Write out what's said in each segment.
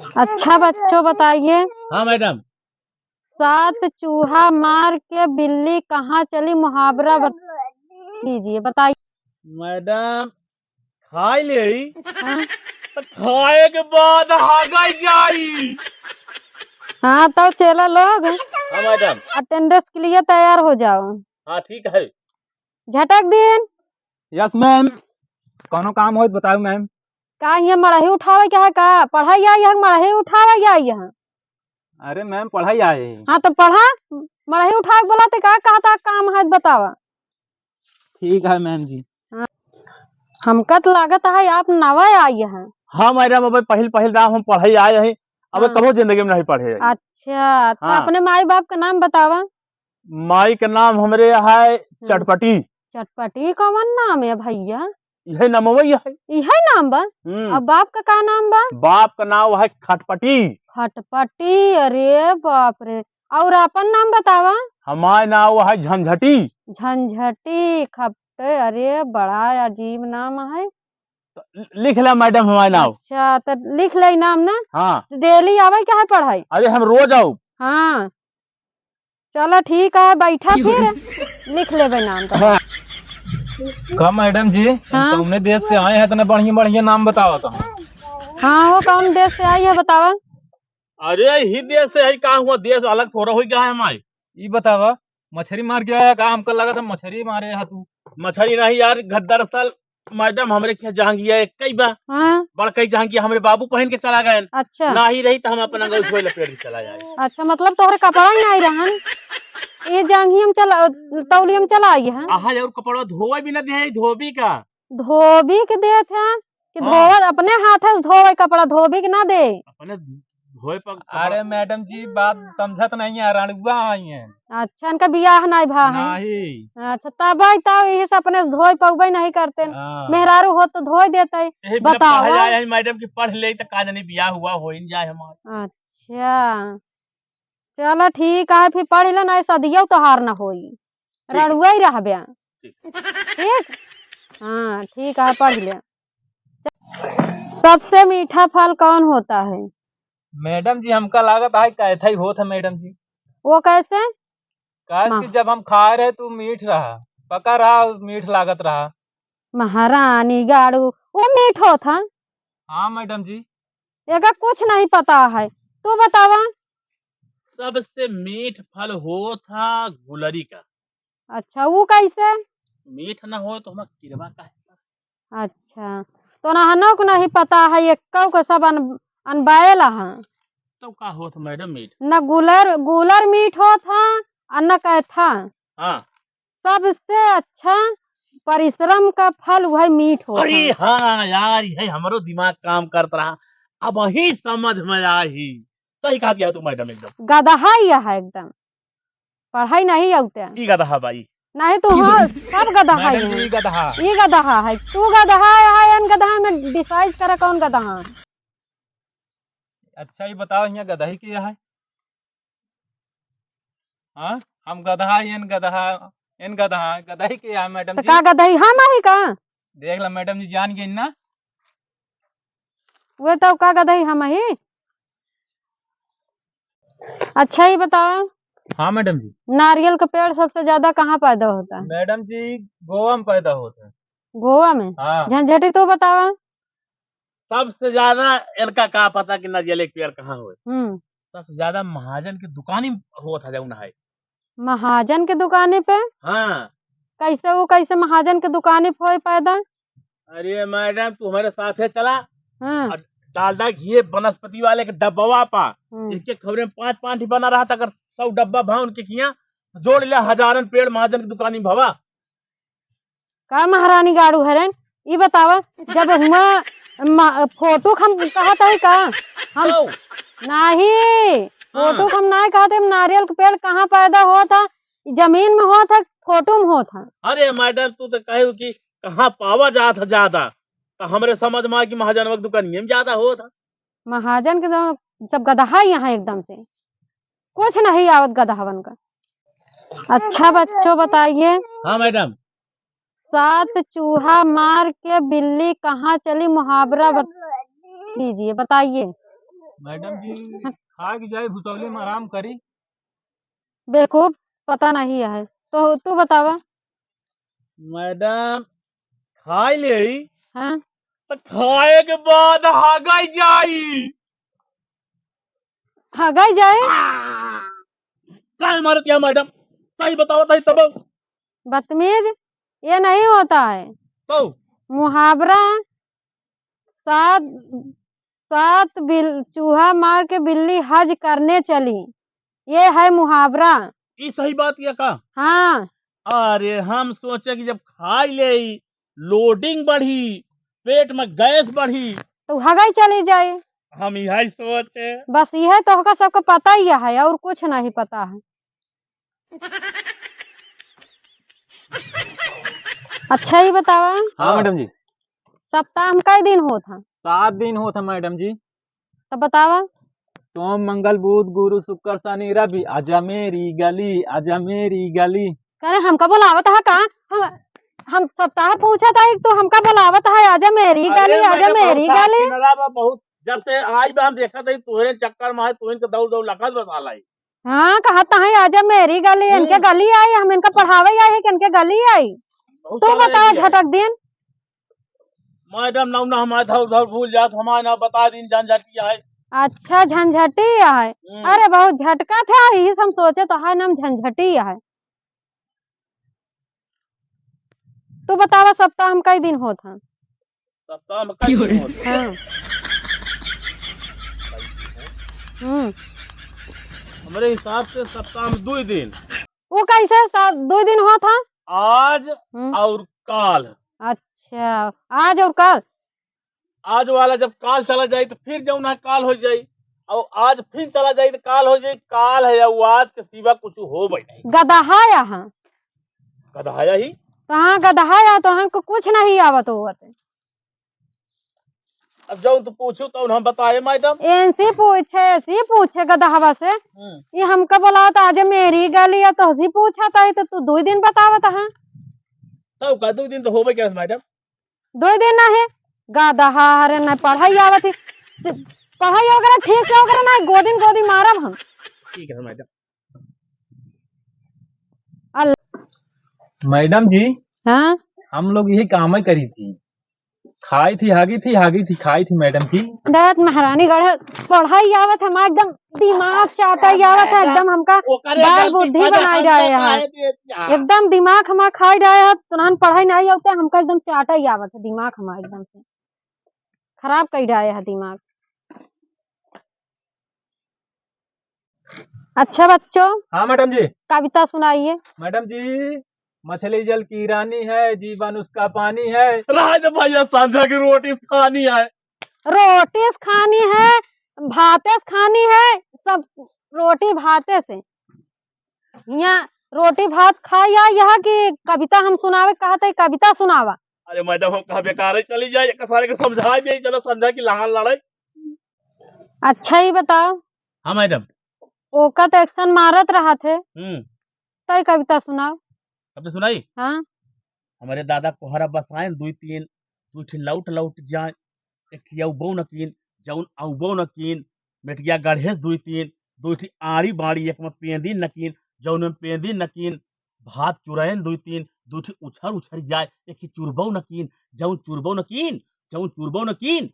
अच्छा बच्चों बताइए। हाँ मैडम। 7 चूहा मार के बिल्ली कहाँ चली, मुहावरा दीजिए बताइए। मैडम खाई ले हाँ तो खाए के बाद हागा जाई। हाँ तो चलो लोग हाँ मैडम। अटेंडेंस के लिए तैयार हो जाओ। हाँ ठीक है। झटक दिन। Yes ma'am. कौनो काम हो तो बताओ मैम। का ये मड़ही उठावे क्या है, का पढ़ाई आई है, मड़ही उठावे आई है। अरे मैम पढ़ाई आए हैं। हाँ तो पढ़ा, मड़ही उठा के बोला तो का कहता काम है बतावा। ठीक है मैम जी। हाँ, हमका तो लागत है आप नवा आई है। हाँ मैडम अब पहल पहल दाम हम पढ़ाई आए हैं। अब हाँ। कबो जिंदगी में नहीं पढ़े हैं। अच्छा तो हाँ। अपने माई बाप का नाम बतावा। माई का नाम हमरे है चटपटी। चटपटी कौन नाम है भैया। यही नाम है। यही नाम बा। अब बाप का नाम बा। बाप का नाम है खटपटी। खटपटी, अरे बाप रे। और अपन नाम बतावा। हमारे नाम है झंझटी। झंझटी खपटे, अरे बड़ा अजीब नाम है। लिख ले मैडम हमारे नाम। अच्छा तो लिख ले नाम ना। हाँ। डेली आवे क्या है पढ़ाई। अरे हम रोज आओ। हाँ चलो ठीक है बैठा फिर लिख ले नाम तो। हाँ। कब मैडम जी हाँ? तुमने देश से आए हैं तो बढ़िया बढ़िया नाम बताओ तो। हाँ वो कौन देश से आई है बतावा। अरे ही देश से है, कहा हुआ देश अलग थोड़ा हो गया है हमारे। ये बतावा मछली मार के आया का, हमको लगा था मछली मारे है तू। मछली नहीं यार, दरअसल मैडम हमरे क्या जहांगिया एक कई बा हाँ? बड़कई जहांगिया हमरे बाबू पहन के चला गए। अच्छा ना ही रही तो हम अपना गौछोई लपेट के चला जाए। अच्छा मतलब तोहरे कपड़ा ही नहीं रहन, ये जांघी हम चला तौली हम चला आई है। आहा और कपड़ा धोवे भी ना दे, धोबी का। धोबी के दे थे कि हाँ। धोवा अपने हाथ से धोवे कपड़ा, धोबी के ना दे। अपने धोए पर अरे मैडम जी बात समझत नहीं है, रणुआ आई है। अच्छा इनका बियाह नहीं भा है। नहीं। अच्छा तब यही से अपने धोए पौबे नहीं करते, हाँ। मेहरारू हो तो धोए देते। यही बिना बताओ। पढ़ाई आए हैं मैडम की, पढ़ ले तो का जानी बियाह हुआ हो ही जाए हमारा। अच्छा चलो ठीक है फिर पढ़ लो ना, सदियों तोहार न होई, ठीक है। रड़ुआ ही रह बया। ठीक। ठीक। हाँ ठीक है पढ़ ले। सबसे मीठा फल कौन होता है। मैडम जी हमका लागत है कैथा ही होता मैडम जी। वो कैसे। काहे कि जब हम खा रहे तो मीठ रहा, पका रहा मीठ लागत रहा। महारानी गाड़ू वो मीठ होता। हाँ मैडम जी। एका कुछ नहीं पता है, तू बतावा। सबसे मीठ फल हो था गुलरी का। अच्छा वो कैसे। मीठ ना हो तो हम किरवा का है। अच्छा तो नहनो को नहीं पता है, एक को सब अनबायल है। तो का हो था मैडम मीठ। न गुलर गुलर मीठ होता और न कैथा। हाँ। सबसे अच्छा परिश्रम का फल वह मीठ होता। अरे हाँ यार ये हमारो दिमाग काम करता रहा, अब वही समझ में आई। सही कहा दिया तू मैडम एकदम। गदहा ही है एकदम, पढ़ाई नहीं आते ई गधा भाई। नहीं तो हाँ सब गदहा ही मैडम जी है। गधा। ये गदहा है, तू गदहा है अन गदहा में डिसाइड करे कौन गदहा है। अच्छा ये बताओ यहाँ गधा ही क्या है। हाँ हम गधा है इन गधा ही क्या है मैडम तो जी। का गदही हम ही का। देख लो मैडम जी जान गई ना। वो तो का गदही हम ही। अच्छा ही बताओ, हाँ मैडम जी। नारियल का पेड़ सबसे ज्यादा कहाँ पैदा होता है। मैडम जी गोवा में पैदा होता है। गोवा में। हाँ। झंझटी तू बतावा। सबसे ज्यादा इनका का पता कि नारियल के पेड़ कहाँ हुए। हम्म। सबसे ज्यादा महाजन की दुकान ही हुआ था जौन है। महाजन के दुकाने पे। हाँ। कैसे वो कैसे महाजन के दुकाने पे होए पैदा। अरे मैडम तू हमारे साथ है चला हाँ। और डालडा घी वनस्पति वाले के डब्बा पा हम्म। इसके खबरें 5-5 ही बना रहा था। अगर 100 डब्बा भाव उनके किया तो जोड़ लिया हजारन पेड़ महाजन की दुकानी भवा। का महारानी गाड़ू हरन ये बतावा। जब हुआ फोटो हम कहत है का हम तो नहीं, फोटो हाँ। हम नहीं कहते, हम नारियल का पेड़ कहाँ पैदा हुआ था, जमीन में हुआ था फोटो में हुआ था। अरे मैडम तू तो कहे कि कहाँ पावा जाता ज्यादा, तो हमरे समझ में कि महाजन की दुकानिये में ज्यादा हो था। महाजन के सब गदहा यहाँ एकदम से कुछ नहीं आवत गदहावन का। अच्छा बच्चों बताइए। हाँ मैडम। 7 चूहा मार के बिल्ली कहाँ चली, मुहावरा दीजिए बताइए। मैडम जी खा के जाए भुसौली में आराम करी। बेवकूफ, पता नहीं है तो तू बतावा। मैडम खाई ले हाँ, तो खाए के बाद हागई जाई। हगाई जाए। काय मारत या मैडम, सही बताओ सही सबब। बदतमीज, ये नहीं होता है। तो मुहावरा, सात सात चूहा मार के बिल्ली हज करने चली, ये है मुहावरा। ये सही बात या का? हाँ, अरे हम सोचे कि जब खाई ले लोडिंग बढ़ी, पेट में गैस बढ़ी, तो हगाई चली जाए। हम यही सोचे। बस यह तो होगा, सबको पता ही है और कुछ नहीं पता है। अच्छा ही बतावा, हाँ मैडम जी। सप्ताह में कई दिन होता? 7 दिन होता मैडम जी। तो बतावा। सोम मंगल बुध गुरु शुक्र शनि रवि, आजा मेरी गली, आजा मेरी गली। कह रहे हमका बुलावत है का? हम सप्ताह पूछा था तो हमका बुलावत है, आजा मेरी गली, आजा मेरी गली। बहुत जब से आज भी हम देखा था तुहरे चक्कर में तुहरे के दौड़ दौड़ लगा बता लाई। हाँ, कहता है आजा मेरी गली, इनके गली आई, हम इनका पढ़ावे आई है कि इनके गली आई। तू बतावा झटक दिन। मैडम ना ना हमारे धर धर भूल जात, हमारे ना बता दिन झंझटिया है। अच्छा, झंझटी है। अरे बहुत झटका था, यही हम सोचे तो है नाम झंझटी है। तू बतावा सप्ताह में कई दिन होता? सप्ताह में कई दिन होते? हाँ। हमारे हिसाब से सप्ताह में 2 दिन। वो कैसे 2 दिन होता? आज और काल। अच्छा, आज और कल। आज वाला जब काल चला जाए तो फिर जो ना काल हो जाए, और आज फिर चला जाए तो काल हो जाए। काल है या वो आज के सिवा कुछ हो भाई नहीं। गदहा यहाँ गधाया ही कहाँ गदहा या तो हमको कुछ नहीं आवत होते। अब जाऊं तो पूछू तो हम बताए मैडम। ऐसी पूछे गदहवा से। ये हमका बोला था आज मेरी गली है, तो हसी पूछा था तो तू 2 दिन बतावत है। तब का 2 दिन तो हो गए मैडम। 2 दिन ना है गदहा। अरे न पढ़ाई आवत है, पढ़ाई वगैरह ठीक से वगैरह ना, गोदी मारब हम। ठीक है मैडम। मैडम जी हाँ, हम लोग यही काम ही करी थी, खाई थी हागी थी खाई थी मैडम जी। दत महारानी गढ़ पढ़ाई आवत है, एकदम दिमाग चाटा आवत है, एकदम हमका बाल बुद्धि बनाई जाए है, एकदम दिमाग हमारा खाई जाए है। तुरंत पढ़ाई नहीं होता, हमका एकदम चाटा ही आवत है, दिमाग हमारा एकदम से खराब कर जाए है दिमाग। अच्छा बच्चों, हाँ मैडम जी। कविता सुनाइए। मैडम जी मछली जल की रानी है, जीवन उसका पानी है। राज भैया सांझा की रोटी खानी है। रोटी खानी है, भाते खानी है, सब रोटी भाते से। यहाँ रोटी भात खा या यहाँ की कविता हम सुनावे कहते है, कविता सुनावा। अरे मैडम हम कहा बेकार चली जाए, सारे को समझा दे, चलो समझा की लहान लड़ाई। अच्छा ही बताओ। हाँ मैडम। ओका तो एक्शन मारत रहा थे, तो कविता सुनाओ। आपने सुनाई? हाँ। हमारे दादा कोहरा बसाए 2-3 दूठी लौट लौट जाए, एक बो नकीन जौन औबो नकीन, मेटिया गढ़ेस 2-3 दूठी आड़ी बाड़ी, एक में पेंदी नकीन जौन में पेंदी नकीन, भात चुरैन 2-3 दूठी उछर उछर जाए, एक ही चुरबो नकीन जौन चुरबो नकीन,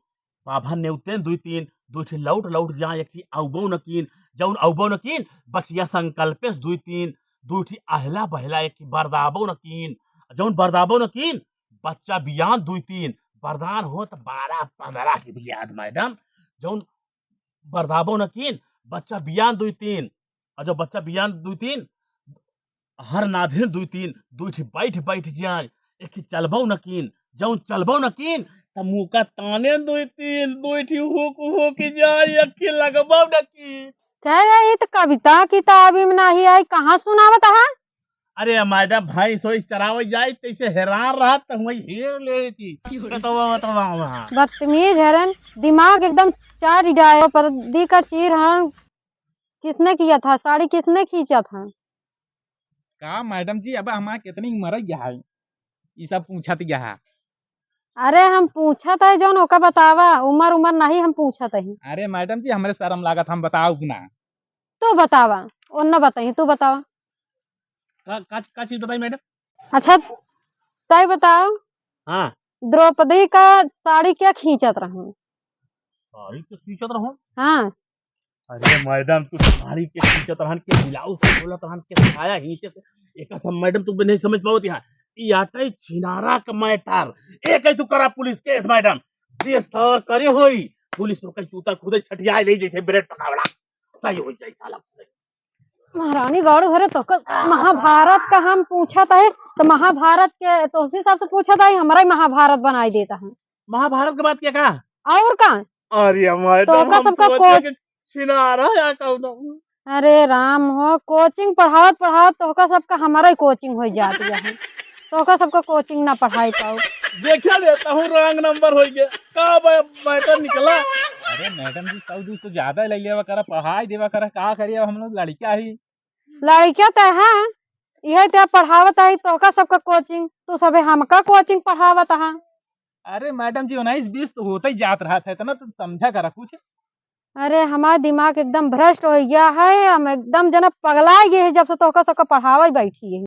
पाभा नेवतेन 2-3 दूठी लौट लौट जाए, एक ही औबो नकीन जौन औबो नकीन, बचिया संकल्पेस 2-3 दूठी आहला बहला, एक ही बरदाबो नकीन जौन बरदाबो नकीन, बच्चा बियान 2-3 बरदान हो तो 12-15 की भी याद मैडम, जौन बरदाबो नकीन बच्चा बियान 2-3, और जो बच्चा बियान 2-3 हर नाधिन 2-3 दूठी बैठ बैठ जाए, एक ही चलबो नकीन जौन चलबो नकीन त मुका ताने 2-3 दूठी हुक हुक जाए, एक ही लगबो नकीन। क्या ये तो कविता किताब में नहीं आई, कहाँ सुनावत है? अरे मैडम भाई सोई चरावे जाए तैसे हैरान रहा तो वही हेर ले थी। बतावा वहाँ बदतमीज हरन, दिमाग एकदम चाट जाए। पर्दी का चीर हाँ, किसने किया था? साड़ी किसने खींचा था? का मैडम जी अब हमारा कितनी उम्र है ये सब पूछत यहाँ। अरे हम पूछत है जौन ओका बतावा, उमर उमर नहीं हम पूछत है। अरे मैडम जी हमरे शर्म लागत, हम बताओ कि ना। तू बतावा, और न बताई तू बतावा। का चीज बताई मैडम? अच्छा तय बताओ, हाँ, द्रौपदी का साड़ी क्या खींचत रहूं? साड़ी के खींचत रहो। हाँ, अरे मैडम तू साड़ी के खींचत रहन के ब्लाउज के बोलत रहन के साया खींचत। एक सब मैडम तू नहीं समझ पाओ यहाँ। ई आटे छिनारा का मैटर। एक तू करा पुलिस केस मैडम। ये सर करे होई। पुलिस तो कहीं जूता खुदे छटिया ले जैसे ब्रेड पकावड़ा। सही हो जाए साला। महारानी गौड़ घरे तो महाभारत का हम पूछत है, तो महाभारत के तो उसी हिसाब से पूछत है, हमारा ही महाभारत बनाई देता है। महाभारत के बात क्या कहा? और का अरे तो मैडम का हम सबका सोचे कि छिनारा या कौन। अरे राम हो, कोचिंग पढ़ावत पढ़ावत तो का सबका हमारा ही कोचिंग हो जाती है। तो का सबका कोचिंग ना पढ़ाई पाओ। देखा लेता हूँ रंग नंबर हो गया। का मैटर निकला। अरे मैडम जी 100 200 ज्यादा ले लेवा करा, पढ़ाई देवा करा, का करिए हम लोग लड़का ही। लड़किया तो है, यह त्या पढ़ावत है तो का सबका कोचिंग, तू सबे हमका कोचिंग पढ़ावत है। अरे मैडम जी 19 20 तो होता ही जात रहा था, इतना तो समझा करा कुछ। अरे हमारा दिमाग एकदम भ्रष्ट हो गया है, हम एकदम जना पगला गए हैं जब से तो का सबका पढ़ावा ही बैठी है।